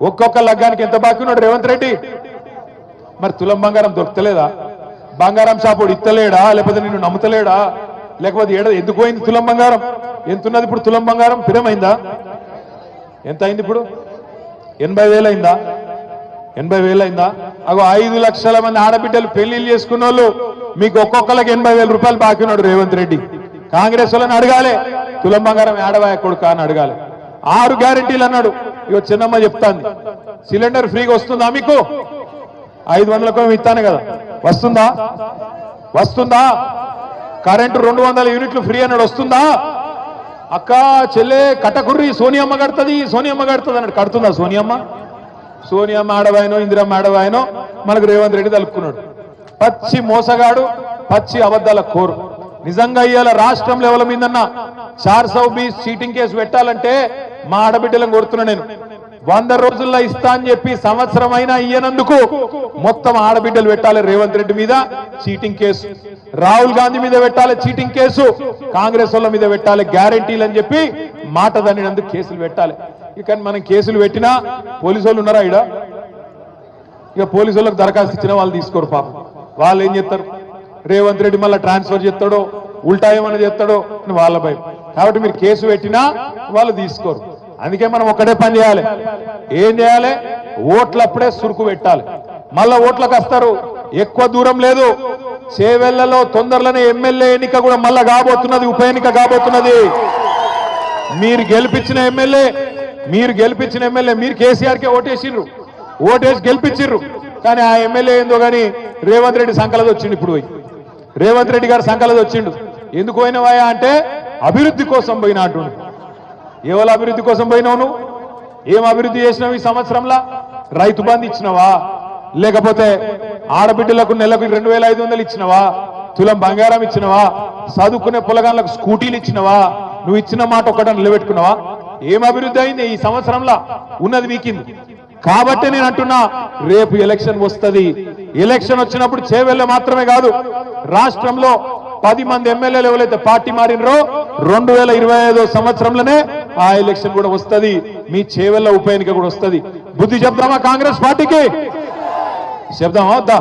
ఒక్కొక్క లగ్గానికి ఎంత బాకీ ఉన్నాడు రేవంత్ రెడ్డి? మరి తులం బంగారం దొరుకుతలేదా? బంగారం షాపుడు ఇత్తలేడా? లేకపోతే నిన్ను నమ్ముతలేడా? లేకపోతే ఎందుకు పోయింది తులం బంగారం? ఎంతున్నది ఇప్పుడు తులం బంగారం? పిరమైందా? ఎంత అయింది ఇప్పుడు? 80,000 అయిందా? 80,000 అయిందా? అగో 5 లక్షల మంది ఆడబిడ్డలు పెళ్లిళ్ళు చేసుకున్న వాళ్ళు మీకు ఒక్కొక్కరికి 80,000 రూపాయలు బాకీ ఉన్నాడు రేవంత్ రెడ్డి. కాంగ్రెస్ వాళ్ళని అడగాలి, తులం బంగారం ఏడవాయ కొడుకా అని అడగాలి. 6 గ్యారెంటీలు అన్నాడు. ఇగో చిన్నమ్మ చెప్తాంది, సిలిండర్ ఫ్రీగా వస్తుందా మీకు? 500కు ఇస్తాను కదా, వస్తుందా? వస్తుందా? కరెంటు 200 యూనిట్లు ఫ్రీ అన్నాడు, వస్తుందా? అక్క చెల్లె కట్టకుర్రి సోనియమ్మ కడుతుంది, సోనియమ్మ కడుతుంది అన్నాడు, కడుతుందా సోనియమ్మ? సోనియమ్మ ఆడవాయనో ఇందిరమ్మ ఆడవాయనో మనకు రేవంత్ రెడ్డి తలుపుకున్నాడు. పచ్చి మోసగాడు, పచ్చి అబద్ధాల కోరు. నిజంగా ఇవాళ రాష్ట్రం లెవెల్ మీదన్నా 420 చీటింగ్ కేసు పెట్టాలంటే మా ఆడబిడ్డలను కోరుతున్నా నేను. 100 రోజుల్లో ఇస్తా అని చెప్పి సంవత్సరం అయినా ఇయ్యనందుకు మొత్తం ఆడబిడ్డలు పెట్టాలి రేవంత్ రెడ్డి మీద చీటింగ్ కేసు, రాహుల్ గాంధీ మీద పెట్టాలి చీటింగ్ కేసు, కాంగ్రెస్ వాళ్ళ మీద పెట్టాలి గ్యారెంటీలు అని చెప్పి మాట దానినందుకు కేసులు పెట్టాలి. ఇక మనం కేసులు పెట్టినా పోలీసు వాళ్ళు ఉన్నారా ఇడ? ఇక పోలీసు వాళ్ళకి దరఖాస్తు ఇచ్చినా వాళ్ళు తీసుకోరు పాపం. వాళ్ళు ఏం చేస్తారు? రేవంత్ రెడ్డి మళ్ళీ ట్రాన్స్ఫర్ చేస్తాడో ఉల్టా ఏమన్నా చేస్తాడో వాళ్ళ భయం. కాబట్టి మీరు కేసు పెట్టినా వాళ్ళు తీసుకోరు. అందుకే మనం ఒక్కటే పని చేయాలి. ఏం చేయాలి? ఓట్లప్పుడే సురుకు పెట్టాలి. మళ్ళా ఓట్లకు వస్తారు, ఎక్కువ దూరం లేదు. చేవెళ్లలో తొందరలోనే ఎమ్మెల్యే ఎన్నిక కూడా మళ్ళా కాబోతున్నది, ఉప ఎన్నిక కాబోతున్నది. మీరు గెలిపించిన ఎమ్మెల్యే మీరు కేసీఆర్కే ఓటేసిర్రు, ఓటేసి గెలిపించిర్రు. కానీ ఆ ఎమ్మెల్యే ఏందో కానీ రేవంత్ రెడ్డి సంకలది వచ్చిండు. ఇప్పుడు పోయి రేవంత్ రెడ్డి గారు సంకలది వచ్చిండు. ఎందుకు పోయినవాయా అంటే అభివృద్ధి కోసం పోయినా అంటుండు. ఎవరు అభివృద్ధి కోసం పోయినావు నువ్వు? ఏం అభివృద్ధి చేసినావు ఈ సంవత్సరంలో? రైతు బంధు ఇచ్చినవా? లేకపోతే ఆడబిడ్డలకు నెలకు 2,500 ఇచ్చినవా? తులం బంగారం ఇచ్చినవా? చదువుకునే పొలగాళ్ళకు స్కూటీలు ఇచ్చినవా? నువ్వు ఇచ్చిన మాట ఒక్కట నిలబెట్టుకున్నావా? ఏం అభివృద్ధి అయింది ఈ సంవత్సరంలో? ఉన్నది వీకింది. కాబట్టి నేను అంటున్నా, రేపు ఎలక్షన్ వస్తుంది. ఎలక్షన్ వచ్చినప్పుడు చేవెళ్ళ మాత్రమే కాదు, రాష్ట్రంలో 10 మంది ఎమ్మెల్యేలు ఎవరైతే పార్టీ మారినరో 2025 సంవత్సరంలోనే ఆ ఎలక్షన్ కూడా వస్తుంది. మీ చేవెళ్ళ ఉప ఎన్నిక కూడా వస్తుంది. బుద్ధి చెప్దామా కాంగ్రెస్ పార్టీకి? చెప్దామా వద్దా?